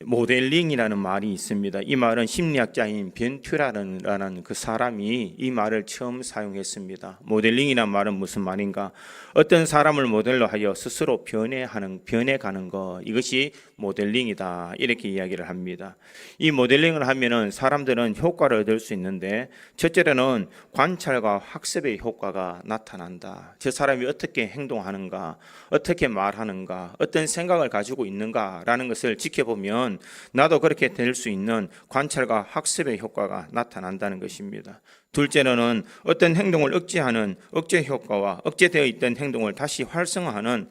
모델링이라는 말이 있습니다. 이 말은 심리학자인 벤튜라라는 그 사람이 이 말을 처음 사용했습니다. 모델링이란 말은 무슨 말인가? 어떤 사람을 모델로 하여 스스로 변해가는 것, 이것이 모델링이다, 이렇게 이야기를 합니다. 이 모델링을 하면은 사람들은 효과를 얻을 수 있는데, 첫째로는 관찰과 학습의 효과가 나타난다. 저 사람이 어떻게 행동하는가, 어떻게 말하는가, 어떤 생각을 가지고 있는가라는 것을 지켜보면 나도 그렇게 될 수 있는 관찰과 학습의 효과가 나타난다는 것입니다. 둘째로는 어떤 행동을 억제하는 억제 효과와 억제되어 있던 행동을 다시 활성화하는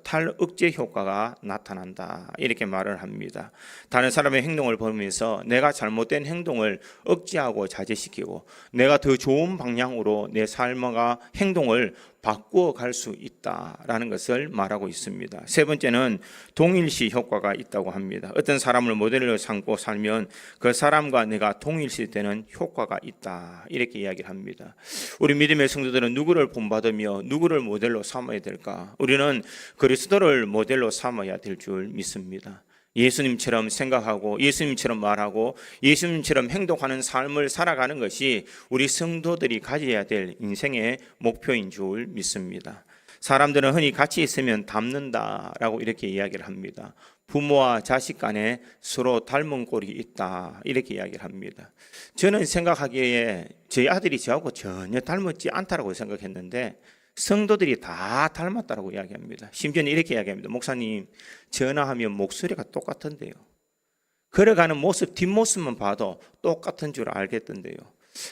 탈억제 효과가 나타난다, 이렇게 말을 합니다. 다른 사람의 행동을 보면서 내가 잘못된 행동을 억제하고 자제시키고 내가 더 좋은 방향으로 내 삶과 행동을 바꾸어 갈 수 있다라는 것을 말하고 있습니다. 세 번째는 동일시 효과가 있다고 합니다. 어떤 사람을 모델로 삼고 살면 그 사람과 내가 동일시되는 효과가 있다, 이렇게 이야기를 합니다. 우리 믿음의 성도들은 누구를 본받으며 누구를 모델로 삼아야 될까? 우리는 그리스도를 모델로 삼아야 될 줄 믿습니다. 예수님처럼 생각하고 예수님처럼 말하고 예수님처럼 행동하는 삶을 살아가는 것이 우리 성도들이 가져야 될 인생의 목표인 줄 믿습니다. 사람들은 흔히 같이 있으면 닮는다라고 이렇게 이야기를 합니다. 부모와 자식 간에 서로 닮은 꼴이 있다, 이렇게 이야기를 합니다. 저는 생각하기에 저희 아들이 저하고 전혀 닮았지 않다라고 생각했는데 성도들이 다 닮았다라고 이야기합니다. 심지어는 이렇게 이야기합니다. 목사님, 전화하면 목소리가 똑같은데요. 걸어가는 모습, 뒷모습만 봐도 똑같은 줄 알겠던데요.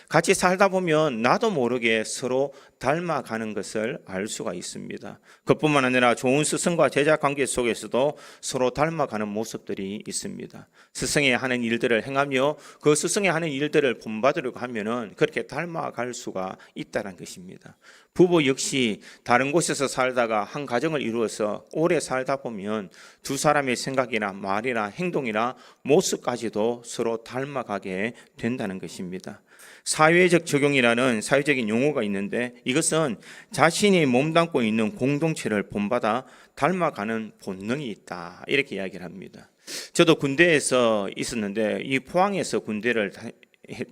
같이 살다 보면 나도 모르게 서로 닮아가는 것을 알 수가 있습니다. 그뿐만 아니라 좋은 스승과 제자 관계 속에서도 서로 닮아가는 모습들이 있습니다. 스승이 하는 일들을 행하며 그 스승이 하는 일들을 본받으려고 하면은 그렇게 닮아갈 수가 있다는 것입니다. 부부 역시 다른 곳에서 살다가 한 가정을 이루어서 오래 살다 보면 두 사람의 생각이나 말이나 행동이나 모습까지도 서로 닮아가게 된다는 것입니다. 사회적 적용이라는 사회적인 용어가 있는데 이것은 자신이 몸담고 있는 공동체를 본받아 닮아가는 본능이 있다, 이렇게 이야기를 합니다. 저도 군대에서 있었는데 이 포항에서 군대를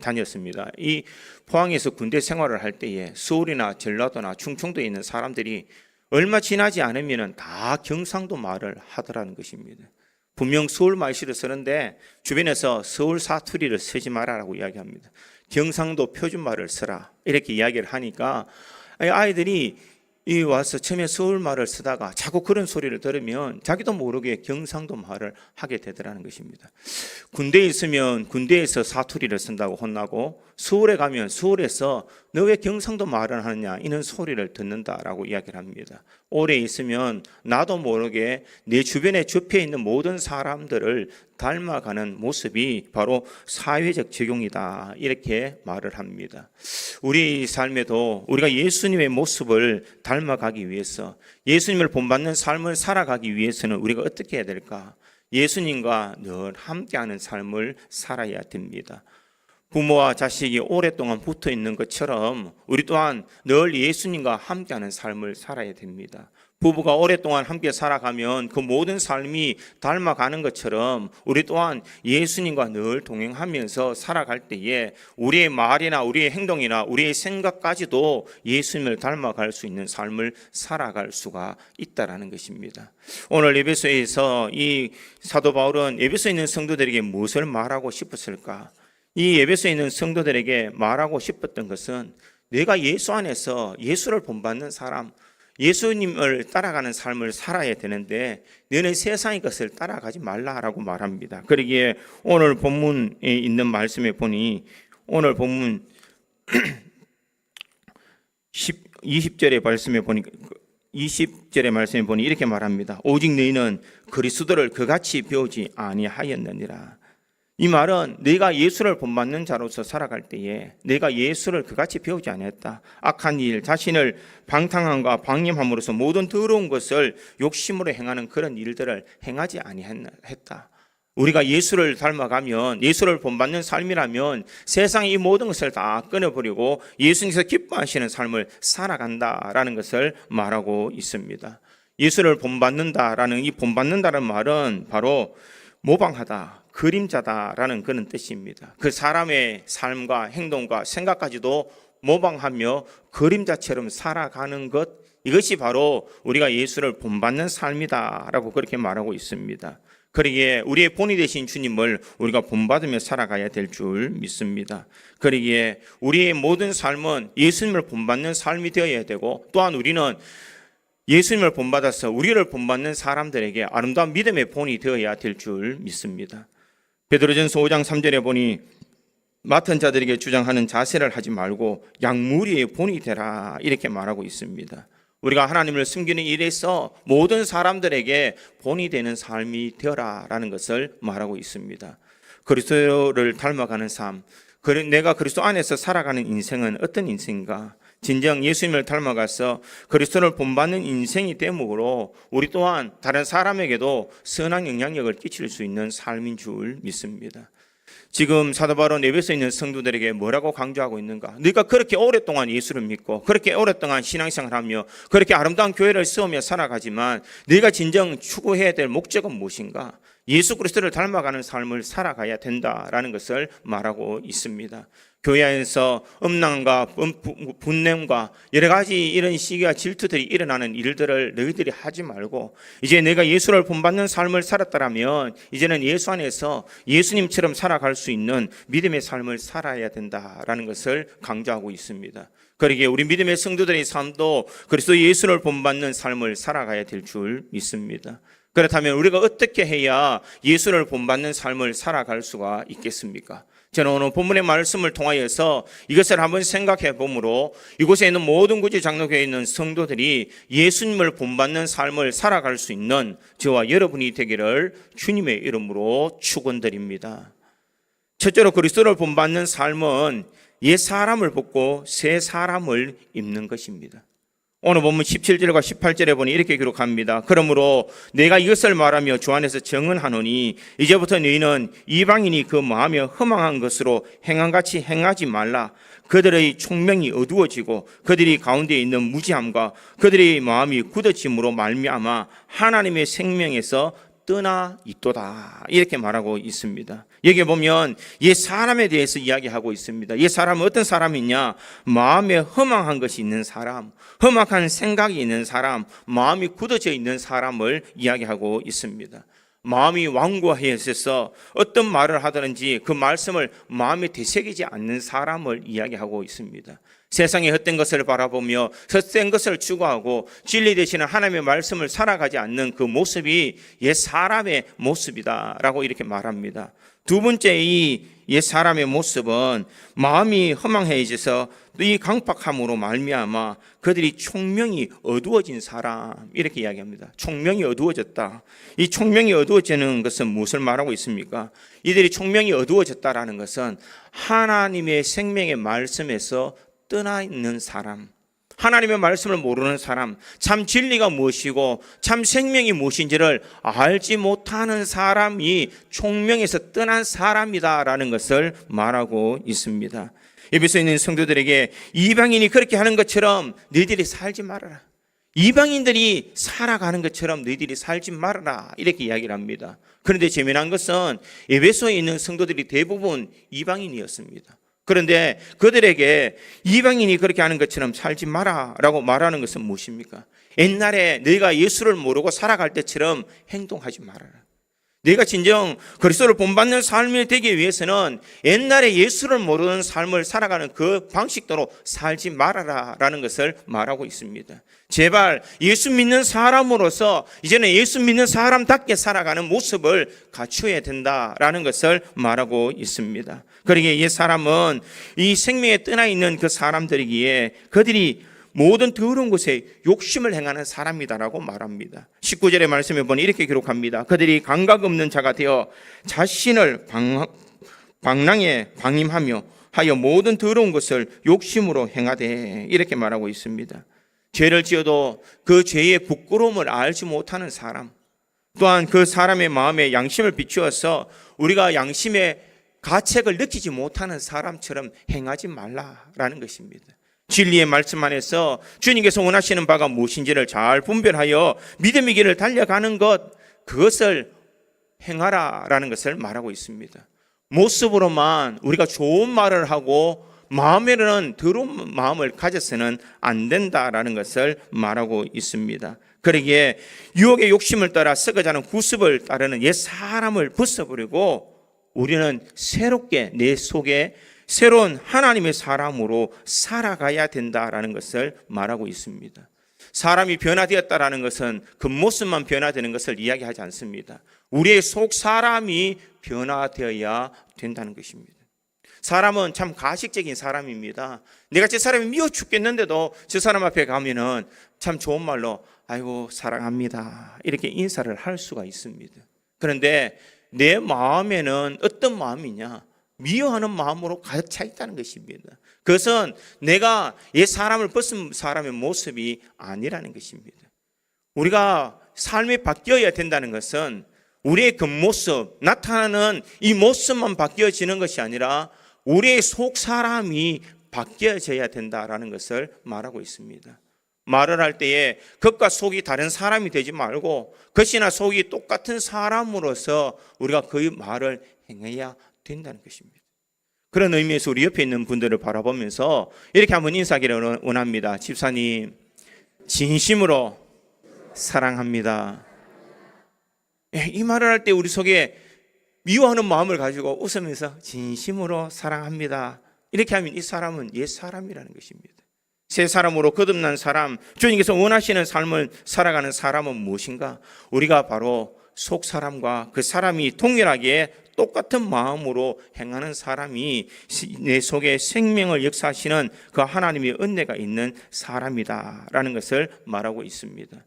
다녔습니다. 이 포항에서 군대 생활을 할 때에 서울이나 전라도나 충청도에 있는 사람들이 얼마 지나지 않으면 다 경상도 말을 하더라는 것입니다. 분명 서울 말씨를 쓰는데 주변에서 서울 사투리를 쓰지 말아라고 이야기합니다. 경상도 표준말을 쓰라, 이렇게 이야기를 하니까 아이들이 와서 처음에 서울 말을 쓰다가 자꾸 그런 소리를 들으면 자기도 모르게 경상도 말을 하게 되더라는 것입니다. 군대에 있으면 군대에서 사투리를 쓴다고 혼나고 서울에 가면 서울에서 너 왜 경상도 말을 하느냐, 이런 소리를 듣는다라고 이야기를 합니다. 오래 있으면 나도 모르게 내 주변에 접해 있는 모든 사람들을 닮아가는 모습이 바로 사회적 적용이다, 이렇게 말을 합니다. 우리 삶에도 우리가 예수님의 모습을 닮아가기 위해서, 예수님을 본받는 삶을 살아가기 위해서는 우리가 어떻게 해야 될까? 예수님과 늘 함께하는 삶을 살아야 됩니다. 부모와 자식이 오랫동안 붙어 있는 것처럼 우리 또한 늘 예수님과 함께하는 삶을 살아야 됩니다. 부부가 오랫동안 함께 살아가면 그 모든 삶이 닮아가는 것처럼 우리 또한 예수님과 늘 동행하면서 살아갈 때에 우리의 말이나 우리의 행동이나 우리의 생각까지도 예수님을 닮아갈 수 있는 삶을 살아갈 수가 있다라는 것입니다. 오늘 에베소에서 이 사도 바울은 에베소에 있는 성도들에게 무엇을 말하고 싶었을까? 이 에베소에 있는 성도들에게 말하고 싶었던 것은 내가 예수 안에서 예수를 본받는 사람, 예수님을 따라가는 삶을 살아야 되는데 너는 세상의 것을 따라가지 말라라고 말합니다. 그러기에 오늘 본문에 있는 말씀에 보니 오늘 본문 20절의 말씀에 보니 이렇게 말합니다. 오직 너희는 그리스도를 그같이 배우지 아니하였느니라. 이 말은 내가 예수를 본받는 자로서 살아갈 때에 내가 예수를 그같이 배우지 않았다. 악한 일, 자신을 방탕함과 방임함으로써 모든 더러운 것을 욕심으로 행하는 그런 일들을 행하지 아니했다. 우리가 예수를 닮아가면, 예수를 본받는 삶이라면 세상의 이 모든 것을 다 끊어버리고 예수님께서 기뻐하시는 삶을 살아간다라는 것을 말하고 있습니다. 예수를 본받는다라는 이 본받는다는 말은 바로 모방하다, 그림자다라는 그런 뜻입니다. 그 사람의 삶과 행동과 생각까지도 모방하며 그림자처럼 살아가는 것, 이것이 바로 우리가 예수를 본받는 삶이다라고 그렇게 말하고 있습니다. 그러기에 우리의 본이 되신 주님을 우리가 본받으며 살아가야 될 줄 믿습니다. 그러기에 우리의 모든 삶은 예수님을 본받는 삶이 되어야 되고, 또한 우리는 예수님을 본받아서 우리를 본받는 사람들에게 아름다운 믿음의 본이 되어야 될 줄 믿습니다. 베드로전서 5장 3절에 보니 맡은 자들에게 주장하는 자세를 하지 말고 양무리의 본이 되라, 이렇게 말하고 있습니다. 우리가 하나님을 숨기는 일에서 모든 사람들에게 본이 되는 삶이 되어라라는 것을 말하고 있습니다. 그리스도를 닮아가는 삶, 내가 그리스도 안에서 살아가는 인생은 어떤 인생인가? 진정 예수님을 닮아가서 그리스도를 본받는 인생이 되므로 우리 또한 다른 사람에게도 선한 영향력을 끼칠 수 있는 삶인 줄 믿습니다. 지금 사도 바울은 에베소에 있는 성도들에게 뭐라고 강조하고 있는가? 너희가 그렇게 오랫동안 예수를 믿고 그렇게 오랫동안 신앙생활하며 그렇게 아름다운 교회를 세우며 살아가지만 너희가 진정 추구해야 될 목적은 무엇인가? 예수 그리스도를 닮아가는 삶을 살아가야 된다라는 것을 말하고 있습니다. 교회 안에서 음란과 분냄과 여러 가지 이런 시기와 질투들이 일어나는 일들을 너희들이 하지 말고, 이제 내가 예수를 본받는 삶을 살았다라면 이제는 예수 안에서 예수님처럼 살아갈 수 있는 믿음의 삶을 살아야 된다라는 것을 강조하고 있습니다. 그러기에 우리 믿음의 성도들의 삶도 그리스도 예수를 본받는 삶을 살아가야 될 줄 믿습니다. 그렇다면 우리가 어떻게 해야 예수를 본받는 삶을 살아갈 수가 있겠습니까? 저는 오늘 본문의 말씀을 통하여서 이것을 한번 생각해 보므로 이곳에 있는 모든 구지 장로교회에 있는 성도들이 예수님을 본받는 삶을 살아갈 수 있는 저와 여러분이 되기를 주님의 이름으로 축원드립니다. 첫째로 그리스도를 본받는 삶은 옛 사람을 벗고 새 사람을 입는 것입니다. 오늘 본문 17절과 18절에 보니 이렇게 기록합니다. 그러므로 내가 이것을 말하며 주 안에서 증언하노니 이제부터 너희는 이방인이 그 마음에 허망한 것으로 행함같이 행하지 말라. 그들의 총명이 어두워지고 그들이 가운데 있는 무지함과 그들의 마음이 굳어짐으로 말미암아 하나님의 생명에서 떠나 있도다, 이렇게 말하고 있습니다. 여기 보면 옛 사람에 대해서 이야기하고 있습니다. 옛 사람은 어떤 사람이냐? 마음에 허망한 것이 있는 사람, 험악한 생각이 있는 사람, 마음이 굳어져 있는 사람을 이야기하고 있습니다. 마음이 완고하여 있어서 어떤 말을 하든지 그 말씀을 마음에 되새기지 않는 사람을 이야기하고 있습니다. 세상의 헛된 것을 바라보며 헛된 것을 추구하고 진리 되시는 하나님의 말씀을 살아가지 않는 그 모습이 옛 사람의 모습이다라고 이렇게 말합니다. 두 번째, 이 옛 사람의 모습은 마음이 허망해져서 이 강팍함으로 말미암아 그들이 총명이 어두워진 사람, 이렇게 이야기합니다. 총명이 어두워졌다. 이 총명이 어두워지는 것은 무엇을 말하고 있습니까? 이들이 총명이 어두워졌다라는 것은 하나님의 생명의 말씀에서 떠나 있는 사람, 하나님의 말씀을 모르는 사람, 참 진리가 무엇이고 참 생명이 무엇인지를 알지 못하는 사람이 총명에서 떠난 사람이다라는 것을 말하고 있습니다. 에베소에 있는 성도들에게 이방인이 그렇게 하는 것처럼 너희들이 살지 말아라. 이방인들이 살아가는 것처럼 너희들이 살지 말아라, 이렇게 이야기를 합니다. 그런데 재미난 것은 에베소에 있는 성도들이 대부분 이방인이었습니다. 그런데 그들에게 이방인이 그렇게 하는 것처럼 살지 마라라고 말하는 것은 무엇입니까? 옛날에 너희가 예수를 모르고 살아갈 때처럼 행동하지 말아라. 너희가 진정 그리스도를 본받는 삶이 되기 위해서는 옛날에 예수를 모르는 삶을 살아가는 그 방식대로 살지 말아라라는 것을 말하고 있습니다. 제발 예수 믿는 사람으로서 이제는 예수 믿는 사람답게 살아가는 모습을 갖추어야 된다라는 것을 말하고 있습니다. 그러기에 이 사람은 이 생명에 떠나 있는 그 사람들이기에 그들이 모든 더러운 것에 욕심을 행하는 사람이다라고 말합니다. 19절의 말씀에 보니 이렇게 기록합니다. 그들이 감각 없는 자가 되어 자신을 방랑에 방임하며 하여 모든 더러운 것을 욕심으로 행하되, 이렇게 말하고 있습니다. 죄를 지어도 그 죄의 부끄러움을 알지 못하는 사람, 또한 그 사람의 마음에 양심을 비추어서 우리가 양심의 가책을 느끼지 못하는 사람처럼 행하지 말라라는 것입니다. 진리의 말씀 안에서 주님께서 원하시는 바가 무엇인지를 잘 분별하여 믿음의 길을 달려가는 것, 그것을 행하라라는 것을 말하고 있습니다. 모습으로만 우리가 좋은 말을 하고 마음에는 더러운 마음을 가져서는 안 된다라는 것을 말하고 있습니다. 그러기에 유혹의 욕심을 따라 썩어가는 구습을 따르는 옛 사람을 벗어버리고 우리는 새롭게 내 속에 새로운 하나님의 사람으로 살아가야 된다라는 것을 말하고 있습니다. 사람이 변화되었다라는 것은 그 모습만 변화되는 것을 이야기하지 않습니다. 우리의 속 사람이 변화되어야 된다는 것입니다. 사람은 참 가식적인 사람입니다. 내가 저 사람이 미워 죽겠는데도 저 사람 앞에 가면은 참 좋은 말로 아이고 사랑합니다 이렇게 인사를 할 수가 있습니다. 그런데 내 마음에는 어떤 마음이냐? 미워하는 마음으로 가득 차 있다는 것입니다. 그것은 내가 옛 사람을 벗은 사람의 모습이 아니라는 것입니다. 우리가 삶이 바뀌어야 된다는 것은 우리의 겉모습, 나타나는 이 모습만 바뀌어지는 것이 아니라 우리의 속 사람이 바뀌어져야 된다라는 것을 말하고 있습니다. 말을 할 때에 겉과 속이 다른 사람이 되지 말고 겉이나 속이 똑같은 사람으로서 우리가 그 말을 행해야 된다는 것입니다. 그런 의미에서 우리 옆에 있는 분들을 바라보면서 이렇게 한번 인사하기를 원합니다. 집사님, 진심으로 사랑합니다. 이 말을 할 때 우리 속에 미워하는 마음을 가지고 웃으면서 진심으로 사랑합니다. 이렇게 하면 이 사람은 옛 사람이라는 것입니다. 새 사람으로 거듭난 사람, 주님께서 원하시는 삶을 살아가는 사람은 무엇인가? 우리가 바로 속 사람과 그 사람이 동일하게 똑같은 마음으로 행하는 사람이 내 속에 생명을 역사하시는 그 하나님의 은혜가 있는 사람이다라는 것을 말하고 있습니다.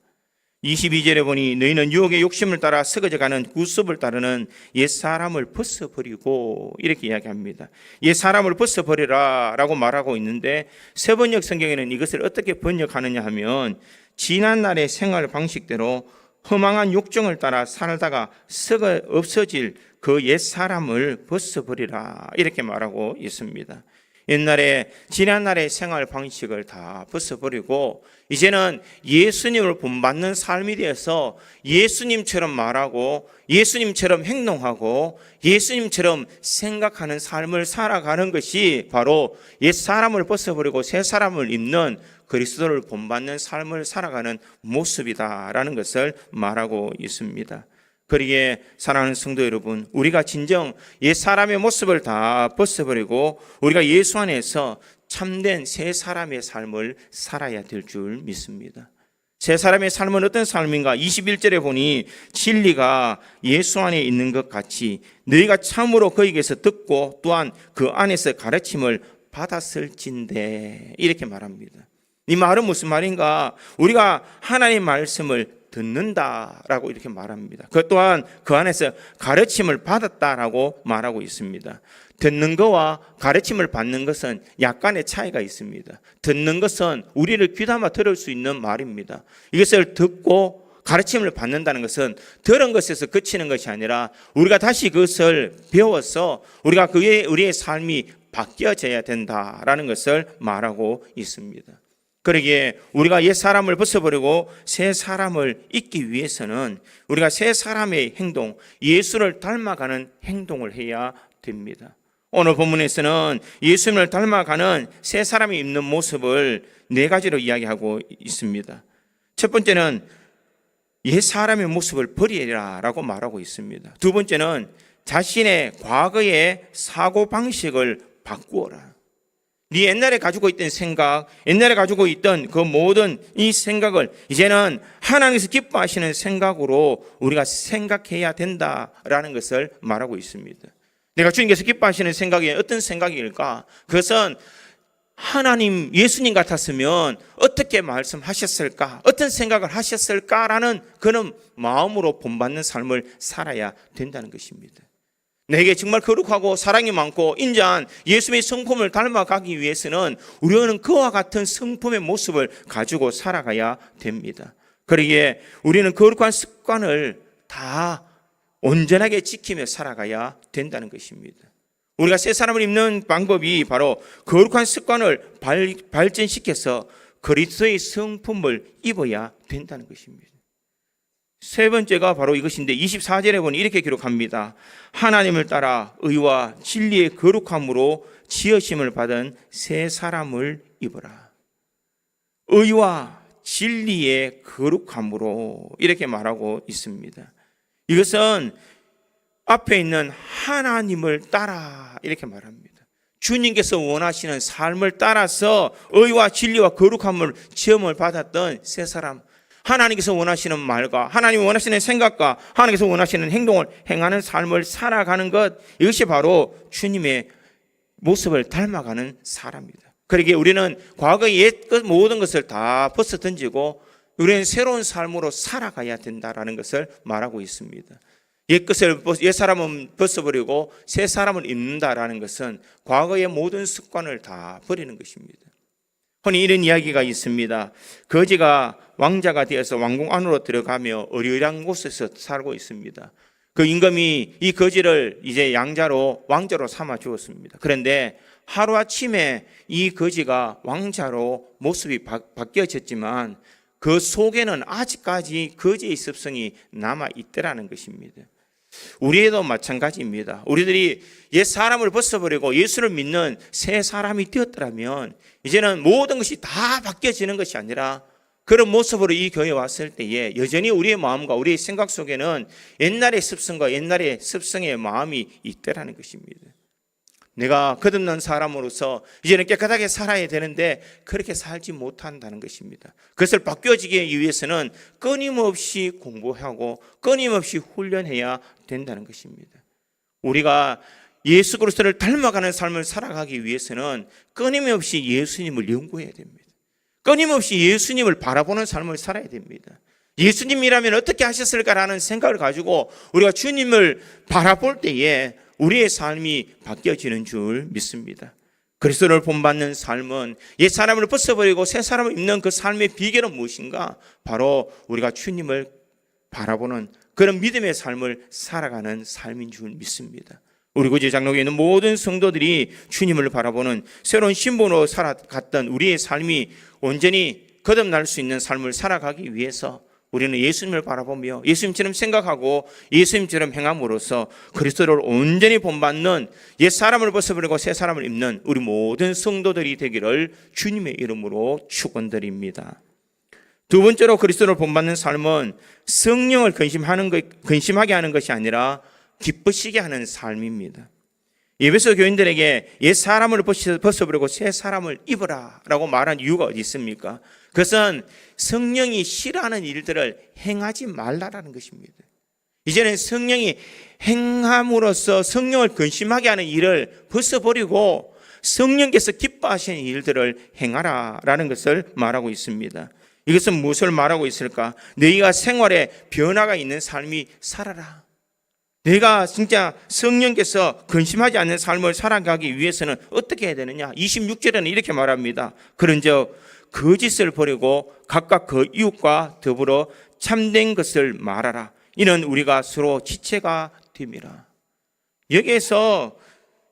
22절에 보니 너희는 유혹의 욕심을 따라 썩어져가는 구습을 따르는 옛사람을 벗어버리고 이렇게 이야기합니다. 옛사람을 벗어버리라 라고 말하고 있는데 세번역 성경에는 이것을 어떻게 번역하느냐 하면 지난날의 생활 방식대로 허망한 욕정을 따라 살다가 썩어 없어질 그 옛사람을 벗어버리라 이렇게 말하고 있습니다. 옛날에 지난날의 생활 방식을 다 벗어버리고 이제는 예수님을 본받는 삶이 되어서 예수님처럼 말하고 예수님처럼 행동하고 예수님처럼 생각하는 삶을 살아가는 것이 바로 옛사람을 벗어버리고 새 사람을 입는 그리스도를 본받는 삶을 살아가는 모습이다라는 것을 말하고 있습니다. 그러기에 사랑하는 성도 여러분, 우리가 진정 옛사람의 모습을 다 벗어버리고 우리가 예수 안에서 참된 새 사람의 삶을 살아야 될 줄 믿습니다. 새 사람의 삶은 어떤 삶인가? 21절에 보니 진리가 예수 안에 있는 것 같이 너희가 참으로 그에게서 듣고 또한 그 안에서 가르침을 받았을진데 이렇게 말합니다. 이 말은 무슨 말인가? 우리가 하나님의 말씀을 듣는다라고 이렇게 말합니다. 그것 또한 그 안에서 가르침을 받았다라고 말하고 있습니다. 듣는 것과 가르침을 받는 것은 약간의 차이가 있습니다. 듣는 것은 우리를 귀담아 들을 수 있는 말입니다. 이것을 듣고 가르침을 받는다는 것은 들은 것에서 그치는 것이 아니라 우리가 다시 그것을 배워서 우리가 우리의 삶이 바뀌어져야 된다라는 것을 말하고 있습니다. 그러기에 우리가 옛 사람을 벗어버리고 새 사람을 잊기 위해서는 우리가 새 사람의 행동, 예수를 닮아가는 행동을 해야 됩니다. 오늘 본문에서는 예수님을 닮아가는 새 사람이 입는 모습을 네 가지로 이야기하고 있습니다. 첫 번째는 옛 사람의 모습을 버리라라고 말하고 있습니다. 두 번째는 자신의 과거의 사고방식을 바꾸어라. 네 옛날에 가지고 있던 생각, 옛날에 가지고 있던 그 모든 이 생각을 이제는 하나님께서 기뻐하시는 생각으로 우리가 생각해야 된다라는 것을 말하고 있습니다. 내가 주님께서 기뻐하시는 생각이 어떤 생각일까? 그것은 하나님, 예수님 같았으면 어떻게 말씀하셨을까? 어떤 생각을 하셨을까라는 그런 마음으로 본받는 삶을 살아야 된다는 것입니다. 내게 정말 거룩하고 사랑이 많고 인자한 예수님의 성품을 닮아가기 위해서는 우리는 그와 같은 성품의 모습을 가지고 살아가야 됩니다. 그러기에 우리는 거룩한 습관을 다 온전하게 지키며 살아가야 된다는 것입니다. 우리가 새 사람을 입는 방법이 바로 거룩한 습관을 발전시켜서 그리스도의 성품을 입어야 된다는 것입니다. 세 번째가 바로 이것인데 24절에 보니 이렇게 기록합니다. 하나님을 따라 의와 진리의 거룩함으로 지으심을 받은 새 사람을 입어라. 의와 진리의 거룩함으로 이렇게 말하고 있습니다. 이것은 앞에 있는 하나님을 따라 이렇게 말합니다. 주님께서 원하시는 삶을 따라서 의와 진리와 거룩함을 체험을 받았던 새 사람, 하나님께서 원하시는 말과 하나님이 원하시는 생각과 하나님께서 원하시는 행동을 행하는 삶을 살아가는 것, 이것이 바로 주님의 모습을 닮아가는 사람입니다. 그러기에 우리는 과거의 옛 모든 것을 다 벗어 던지고 우리는 새로운 삶으로 살아가야 된다라는 것을 말하고 있습니다. 옛 사람은 벗어버리고 새 사람을 입는다라는 것은 과거의 모든 습관을 다 버리는 것입니다. 흔히 이런 이야기가 있습니다. 거지가 왕자가 되어서 왕궁 안으로 들어가며 어리어리한 곳에서 살고 있습니다. 그 임금이 이 거지를 이제 왕자로 삼아 주었습니다. 그런데 하루아침에 이 거지가 왕자로 모습이 바뀌어졌지만 그 속에는 아직까지 거지의 습성이 남아 있더라는 것입니다. 우리에도 마찬가지입니다. 우리들이 옛 사람을 벗어버리고 예수를 믿는 새 사람이 되었더라면 이제는 모든 것이 다 바뀌어지는 것이 아니라 그런 모습으로 이 교회에 왔을 때에 여전히 우리의 마음과 우리의 생각 속에는 옛날의 습성과 옛날의 습성의 마음이 있더라는 것입니다. 내가 거듭난 사람으로서 이제는 깨끗하게 살아야 되는데 그렇게 살지 못한다는 것입니다. 그것을 바뀌어지기 위해서는 끊임없이 공부하고 끊임없이 훈련해야 된다는 것입니다. 우리가 예수 그리스도를 닮아가는 삶을 살아가기 위해서는 끊임없이 예수님을 연구해야 됩니다. 끊임없이 예수님을 바라보는 삶을 살아야 됩니다. 예수님이라면 어떻게 하셨을까라는 생각을 가지고 우리가 주님을 바라볼 때에 우리의 삶이 바뀌어지는 줄 믿습니다. 그리스도를 본받는 삶은 옛 사람을 벗어버리고 새 사람을 입는 그 삶의 비결은 무엇인가? 바로 우리가 주님을 바라보는 그런 믿음의 삶을 살아가는 삶인 줄 믿습니다. 우리 구제 장로교에 있는 모든 성도들이 주님을 바라보는 새로운 신분으로 살아갔던 우리의 삶이 온전히 거듭날 수 있는 삶을 살아가기 위해서 우리는 예수님을 바라보며 예수님처럼 생각하고 예수님처럼 행함으로써 그리스도를 온전히 본받는 옛 사람을 벗어버리고 새 사람을 입는 우리 모든 성도들이 되기를 주님의 이름으로 축원드립니다. 두 번째로 그리스도를 본받는 삶은 성령을 근심하게 하는 것이 아니라 기쁘시게 하는 삶입니다. 에베소 교인들에게 옛 사람을 벗어버리고 새 사람을 입어라 라고 말한 이유가 어디 있습니까? 그것은 성령이 싫어하는 일들을 행하지 말라라는 것입니다. 이제는 성령이 행함으로써 성령을 근심하게 하는 일을 벗어버리고 성령께서 기뻐하시는 일들을 행하라라는 것을 말하고 있습니다. 이것은 무엇을 말하고 있을까? 너희가 생활에 변화가 있는 삶이 살아라. 내가 진짜 성령께서 근심하지 않는 삶을 살아가기 위해서는 어떻게 해야 되느냐? 26절에는 이렇게 말합니다. 그런즉 거짓을 버리고 각각 그 이웃과 더불어 참된 것을 말하라. 이는 우리가 서로 지체가 됨이라. 여기에서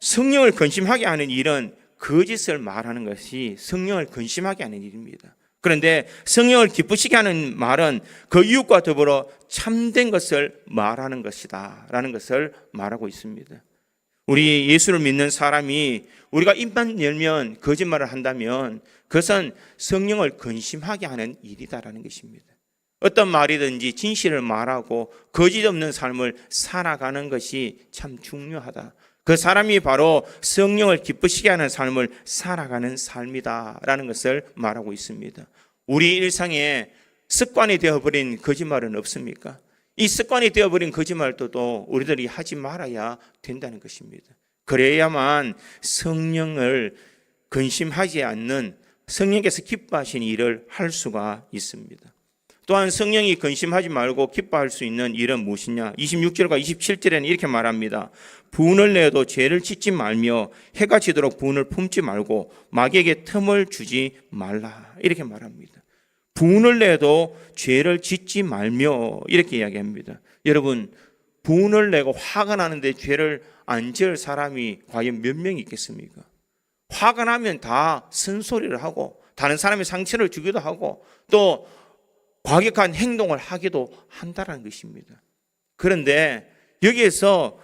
성령을 근심하게 하는 일은 거짓을 말하는 것이 성령을 근심하게 하는 일입니다. 그런데 성령을 기쁘시게 하는 말은 그 이웃과 더불어 참된 것을 말하는 것이다 라는 것을 말하고 있습니다. 우리 예수를 믿는 사람이 우리가 입만 열면 거짓말을 한다면 그것은 성령을 근심하게 하는 일이다라는 것입니다. 어떤 말이든지 진실을 말하고 거짓 없는 삶을 살아가는 것이 참 중요하다. 그 사람이 바로 성령을 기쁘시게 하는 삶을 살아가는 삶이다라는 것을 말하고 있습니다. 우리 일상에 습관이 되어버린 거짓말은 없습니까? 이 습관이 되어버린 거짓말도 우리들이 하지 말아야 된다는 것입니다. 그래야만 성령을 근심하지 않는 성령께서 기뻐하시는 일을 할 수가 있습니다. 또한 성령이 근심하지 말고 기뻐할 수 있는 일은 무엇이냐? 26절과 27절에는 이렇게 말합니다. 분을 내어도 죄를 짓지 말며 해가 지도록 분을 품지 말고 마귀에게 틈을 주지 말라. 이렇게 말합니다. 분을 내도 죄를 짓지 말며 이렇게 이야기합니다. 여러분, 분을 내고 화가 나는데 죄를 안 지을 사람이 과연 몇 명 있겠습니까? 화가 나면 다 쓴소리를 하고 다른 사람의 상처를 주기도 하고 또 과격한 행동을 하기도 한다는 것입니다. 그런데 여기에서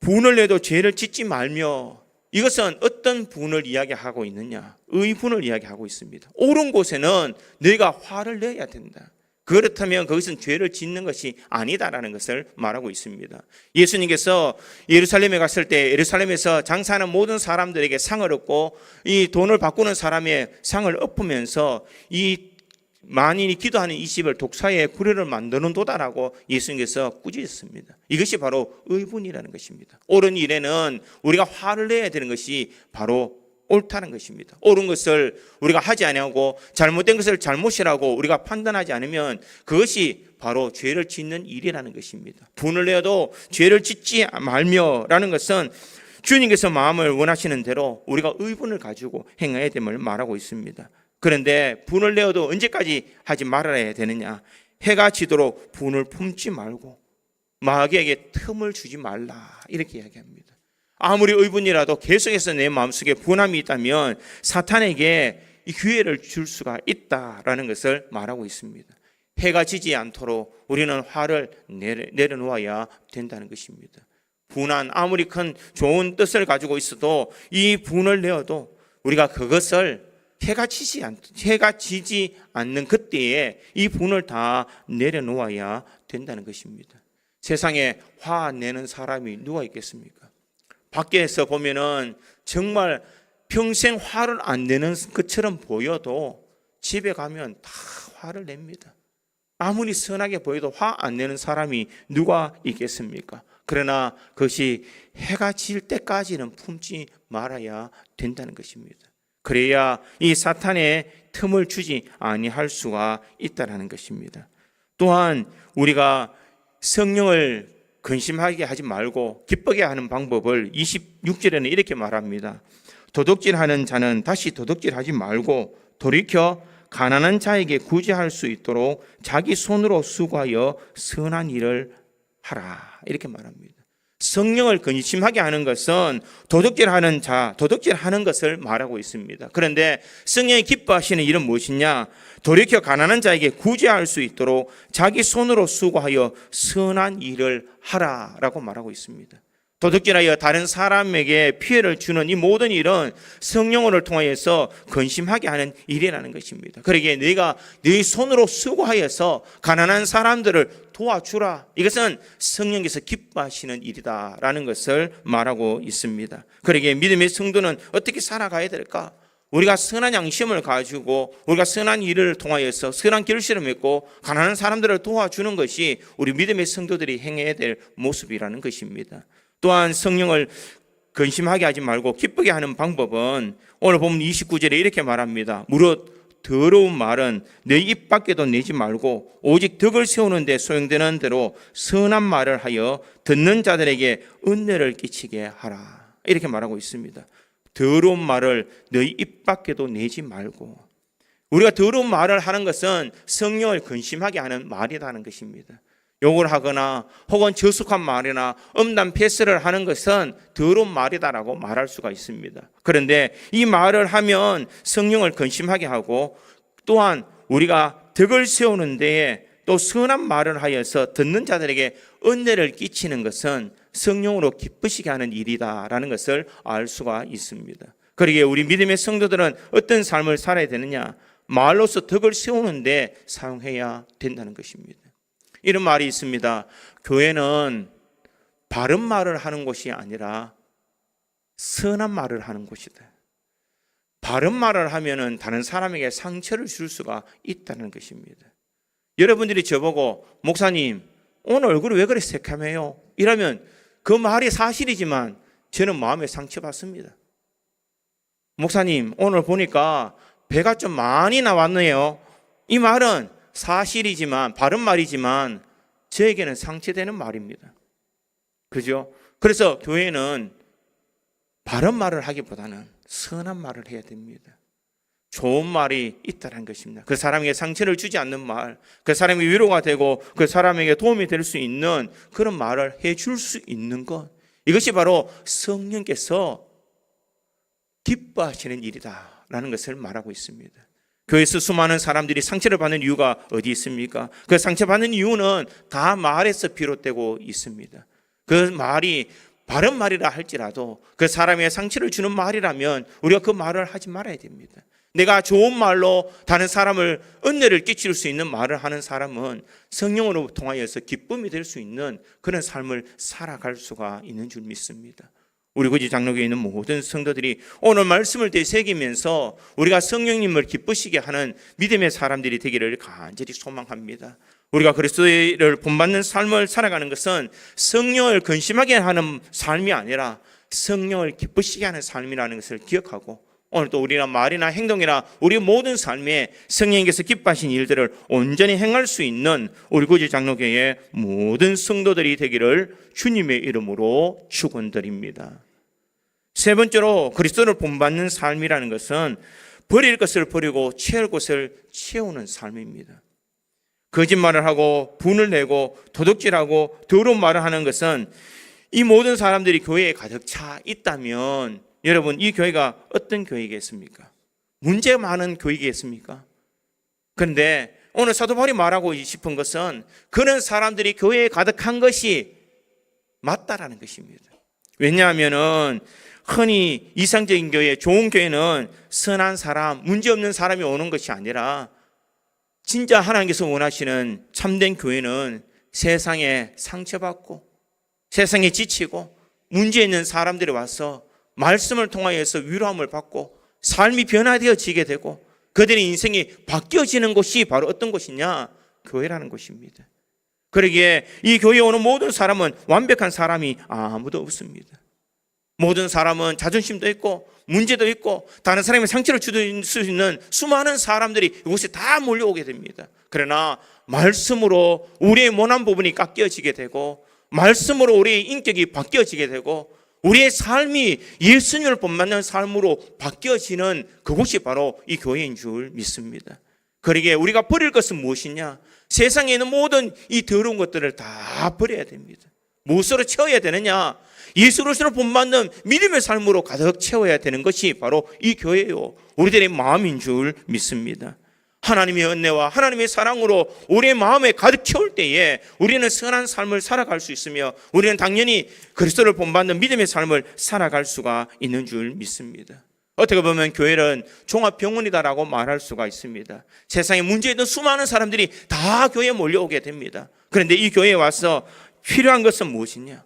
분을 내도 죄를 짓지 말며, 이것은 어떤 분을 이야기하고 있느냐? 의분을 이야기하고 있습니다. 옳은 곳에는 너희가 화를 내야 된다. 그렇다면 그것은 죄를 짓는 것이 아니다라는 것을 말하고 있습니다. 예수님께서 예루살렘에 갔을 때 예루살렘에서 장사하는 모든 사람들에게 상을 얻고 이 돈을 바꾸는 사람의 상을 엎으면서 이 만인이 기도하는 이 집을 독사의 구례를 만드는 도다라고 예수님께서 꾸짖었습니다. 이것이 바로 의분이라는 것입니다. 옳은 일에는 우리가 화를 내야 되는 것이 바로 옳다는 것입니다. 옳은 것을 우리가 하지 아니하고 잘못된 것을 잘못이라고 우리가 판단하지 않으면 그것이 바로 죄를 짓는 일이라는 것입니다. 분을 내어도 죄를 짓지 말며라는 것은 주님께서 마음을 원하시는 대로 우리가 의분을 가지고 행해야 됨을 말하고 있습니다. 그런데 분을 내어도 언제까지 하지 말아야 되느냐? 해가 지도록 분을 품지 말고 마귀에게 틈을 주지 말라, 이렇게 이야기합니다. 아무리 의분이라도 계속해서 내 마음속에 분함이 있다면 사탄에게 이 기회를 줄 수가 있다라는 것을 말하고 있습니다. 해가 지지 않도록 우리는 화를 내려놓아야 된다는 것입니다. 분한, 아무리 큰 좋은 뜻을 가지고 있어도 이 분을 내어도 우리가 그것을 해가 지지 않는 그때에 이 분을 다 내려놓아야 된다는 것입니다. 세상에 화 내는 사람이 누가 있겠습니까? 밖에서 보면은 정말 평생 화를 안 내는 것처럼 보여도 집에 가면 다 화를 냅니다. 아무리 선하게 보여도 화 안 내는 사람이 누가 있겠습니까? 그러나 그것이 해가 질 때까지는 품지 말아야 된다는 것입니다. 그래야 이 사탄의 틈을 주지 아니할 수가 있다는 것입니다. 또한 우리가 성령을 근심하게 하지 말고 기쁘게 하는 방법을 26절에는 이렇게 말합니다. 도둑질하는 자는 다시 도둑질하지 말고 돌이켜 가난한 자에게 구제할 수 있도록 자기 손으로 수고하여 선한 일을 하라, 이렇게 말합니다. 성령을 근심하게 하는 것은 도둑질하는 자, 도둑질하는 것을 말하고 있습니다. 그런데 성령이 기뻐하시는 일은 무엇이냐? 돌이켜 가난한 자에게 구제할 수 있도록 자기 손으로 수고하여 선한 일을 하라라고 말하고 있습니다. 도둑질하여 다른 사람에게 피해를 주는 이 모든 일은 성령을 통하여서 근심하게 하는 일이라는 것입니다. 그러기에 네가 네 손으로 수고하여서 가난한 사람들을 도와주라. 이것은 성령께서 기뻐하시는 일이다라는 것을 말하고 있습니다. 그러기에 믿음의 성도는 어떻게 살아가야 될까? 우리가 선한 양심을 가지고 우리가 선한 일을 통하여서 선한 결실을 맺고 가난한 사람들을 도와주는 것이 우리 믿음의 성도들이 행해야 될 모습이라는 것입니다. 또한 성령을 근심하게 하지 말고 기쁘게 하는 방법은 오늘 보면 29절에 이렇게 말합니다. 무릇 더러운 말은 내 입 밖에도 내지 말고 오직 덕을 세우는 데 소용되는 대로 선한 말을 하여 듣는 자들에게 은혜를 끼치게 하라, 이렇게 말하고 있습니다. 더러운 말을 너희 입 밖에도 내지 말고, 우리가 더러운 말을 하는 것은 성령을 근심하게 하는 말이라는 것입니다. 욕을 하거나 혹은 저속한 말이나 음란 패스를 하는 것은 더러운 말이다라고 말할 수가 있습니다. 그런데 이 말을 하면 성령을 근심하게 하고 또한 우리가 덕을 세우는 데에 또 선한 말을 하여서 듣는 자들에게 은혜를 끼치는 것은 성령으로 기쁘시게 하는 일이다라는 것을 알 수가 있습니다. 그러기에 우리 믿음의 성도들은 어떤 삶을 살아야 되느냐? 말로서 덕을 세우는 데 사용해야 된다는 것입니다. 이런 말이 있습니다. 교회는 바른 말을 하는 곳이 아니라 선한 말을 하는 곳이다. 바른 말을 하면은 다른 사람에게 상처를 줄 수가 있다는 것입니다. 여러분들이 저보고 목사님 오늘 얼굴이 왜 그래 새카매요? 이러면 그 말이 사실이지만 저는 마음에 상처받습니다. 목사님 오늘 보니까 배가 좀 많이 나왔네요. 이 말은 사실이지만 바른 말이지만 저에게는 상처되는 말입니다. 그죠? 그래서 교회는 바른 말을 하기보다는 선한 말을 해야 됩니다. 좋은 말이 있다는 것입니다. 그 사람에게 상처를 주지 않는 말, 그 사람이 위로가 되고 그 사람에게 도움이 될 수 있는 그런 말을 해줄 수 있는 것, 이것이 바로 성령께서 기뻐하시는 일이다라는 것을 말하고 있습니다. 교회에서 수많은 사람들이 상처를 받는 이유가 어디 있습니까? 그 상처받는 이유는 다 말에서 비롯되고 있습니다. 그 말이 바른 말이라 할지라도 그 사람의 상처를 주는 말이라면 우리가 그 말을 하지 말아야 됩니다. 내가 좋은 말로 다른 사람을 은혜를 끼칠 수 있는 말을 하는 사람은 성령으로 통하여서 기쁨이 될 수 있는 그런 삶을 살아갈 수가 있는 줄 믿습니다. 우리 구지 장로교에 있는 모든 성도들이 오늘 말씀을 되새기면서 우리가 성령님을 기쁘시게 하는 믿음의 사람들이 되기를 간절히 소망합니다. 우리가 그리스도를 본받는 삶을 살아가는 것은 성령을 근심하게 하는 삶이 아니라 성령을 기쁘시게 하는 삶이라는 것을 기억하고, 오늘도 우리나 말이나 행동이나 우리 모든 삶에 성령께서 기뻐하신 일들을 온전히 행할 수 있는 우리 구지 장로교의 모든 성도들이 되기를 주님의 이름으로 축원드립니다. 세 번째로 그리스도를 본받는 삶이라는 것은 버릴 것을 버리고 채울 것을 채우는 삶입니다. 거짓말을 하고 분을 내고 도둑질하고 더러운 말을 하는 것은 이 모든 사람들이 교회에 가득 차 있다면 여러분, 이 교회가 어떤 교회겠습니까? 문제 많은 교회겠습니까? 그런데 오늘 사도 바울이 말하고 싶은 것은 그런 사람들이 교회에 가득한 것이 맞다라는 것입니다. 왜냐하면은 흔히 이상적인 교회, 좋은 교회는 선한 사람, 문제없는 사람이 오는 것이 아니라 진짜 하나님께서 원하시는 참된 교회는 세상에 상처받고 세상에 지치고 문제 있는 사람들이 와서 말씀을 통하여서 위로함을 받고 삶이 변화되어지게 되고 그들의 인생이 바뀌어지는 곳이 바로 어떤 곳이냐? 교회라는 곳입니다. 그러기에 이 교회에 오는 모든 사람은 완벽한 사람이 아무도 없습니다. 모든 사람은 자존심도 있고 문제도 있고 다른 사람의 상처를 줄 수 있는 수많은 사람들이 이곳에 다 몰려오게 됩니다. 그러나 말씀으로 우리의 모난 부분이 깎여지게 되고 말씀으로 우리의 인격이 바뀌어지게 되고 우리의 삶이 예수님을 본받는 삶으로 바뀌어지는 그곳이 바로 이 교회인 줄 믿습니다. 그러기에 우리가 버릴 것은 무엇이냐? 세상에 있는 모든 이 더러운 것들을 다 버려야 됩니다. 무엇으로 채워야 되느냐? 예수 그리스도를 본받는 믿음의 삶으로 가득 채워야 되는 것이 바로 이 교회요, 우리들의 마음인 줄 믿습니다. 하나님의 은혜와 하나님의 사랑으로 우리의 마음에 가득 채울 때에 우리는 선한 삶을 살아갈 수 있으며 우리는 당연히 그리스도를 본받는 믿음의 삶을 살아갈 수가 있는 줄 믿습니다. 어떻게 보면 교회는 종합병원이다라고 말할 수가 있습니다. 세상에 문제 있는 수많은 사람들이 다 교회에 몰려오게 됩니다. 그런데 이 교회에 와서 필요한 것은 무엇이냐?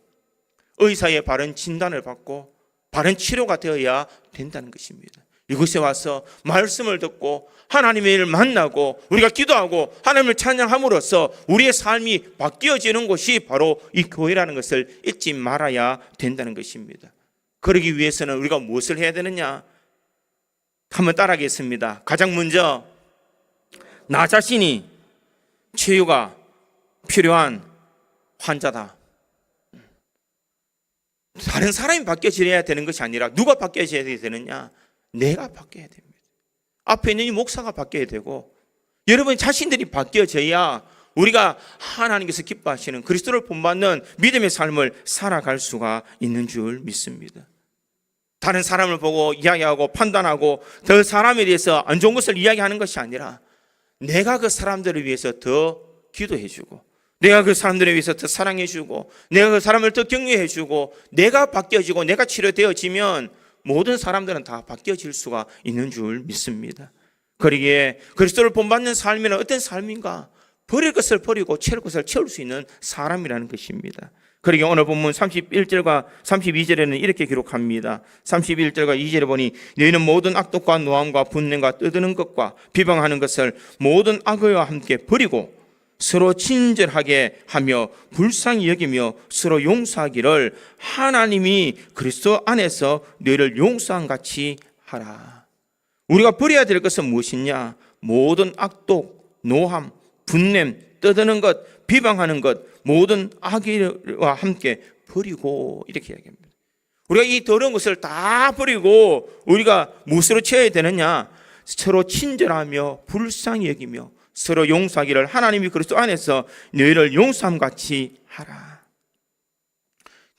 의사의 바른 진단을 받고 바른 치료가 되어야 된다는 것입니다. 이곳에 와서 말씀을 듣고 하나님의 일을 만나고 우리가 기도하고 하나님을 찬양함으로써 우리의 삶이 바뀌어지는 곳이 바로 이 교회라는 것을 잊지 말아야 된다는 것입니다. 그러기 위해서는 우리가 무엇을 해야 되느냐? 한번 따라하겠습니다. 가장 먼저 나 자신이 치유가 필요한 환자다. 다른 사람이 바뀌어져야 되는 것이 아니라 누가 바뀌어져야 되느냐? 내가 바뀌어야 됩니다. 앞에 있는 이 목사가 바뀌어야 되고 여러분 자신들이 바뀌어져야 우리가 하나님께서 기뻐하시는 그리스도를 본받는 믿음의 삶을 살아갈 수가 있는 줄 믿습니다. 다른 사람을 보고 이야기하고 판단하고 그 사람에 대해서 안 좋은 것을 이야기하는 것이 아니라 내가 그 사람들을 위해서 더 기도해주고 내가 그 사람들을 위해서 더 사랑해주고 내가 그 사람을 더 격려해주고 내가 바뀌어지고 내가 치료되어지면 모든 사람들은 다 바뀌어질 수가 있는 줄 믿습니다. 그러기에 그리스도를 본받는 삶이란 어떤 삶인가? 버릴 것을 버리고 채울 것을 채울 수 있는 사람이라는 것입니다. 그러기에 오늘 본문 31절과 32절에는 이렇게 기록합니다. 31절과 2절에 보니 너희는 모든 악독과 노함과 분냄과 떠드는 것과 비방하는 것을 모든 악의와 함께 버리고 서로 친절하게 하며 불쌍히 여기며 서로 용서하기를 하나님이 그리스도 안에서 너희를 용서한 같이 하라. 우리가 버려야 될 것은 무엇이냐? 모든 악독, 노함, 분냄, 떠드는 것, 비방하는 것, 모든 악의와 함께 버리고 이렇게 이야기합니다. 우리가 이 더러운 것을 다 버리고 우리가 무엇으로 채워야 되느냐? 서로 친절하며 불쌍히 여기며 서로 용서하기를 하나님이 그리스도 안에서 너희를 용서함 같이 하라.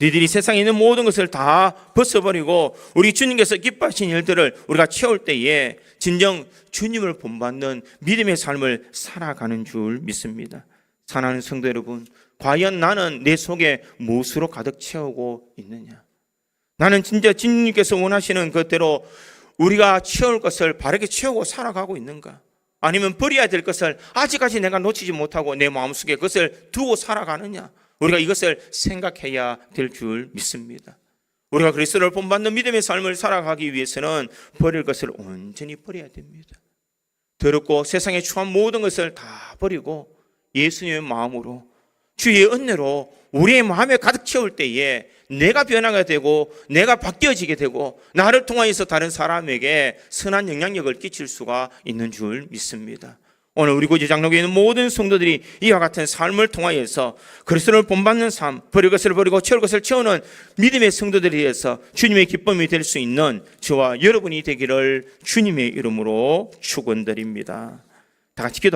너희들이 세상에 있는 모든 것을 다 벗어버리고 우리 주님께서 기뻐하신 일들을 우리가 채울 때에 진정 주님을 본받는 믿음의 삶을 살아가는 줄 믿습니다. 사랑하는 성도 여러분, 과연 나는 내 속에 무엇으로 가득 채우고 있느냐? 나는 진짜 주님께서 원하시는 것대로 우리가 채울 것을 바르게 채우고 살아가고 있는가? 아니면 버려야 될 것을 아직까지 내가 놓치지 못하고 내 마음속에 그것을 두고 살아가느냐? 우리가 이것을 생각해야 될 줄 믿습니다. 우리가 그리스도를 본받는 믿음의 삶을 살아가기 위해서는 버릴 것을 온전히 버려야 됩니다. 더럽고 세상에 추한 모든 것을 다 버리고 예수님의 마음으로 주의 은혜로 우리의 마음에 가득 채울 때에 내가 변화가 되고 내가 바뀌어지게 되고 나를 통하여서 다른 사람에게 선한 영향력을 끼칠 수가 있는 줄 믿습니다. 오늘 우리 고지 장로교에 있는 모든 성도들이 이와 같은 삶을 통하여서 그리스도를 본받는 삶, 버릴 것을 버리고 채울 것을 채우는 믿음의 성도들에 의해서 주님의 기쁨이 될 수 있는 저와 여러분이 되기를 주님의 이름으로 축원드립니다. 다 같이 기도하겠습니다.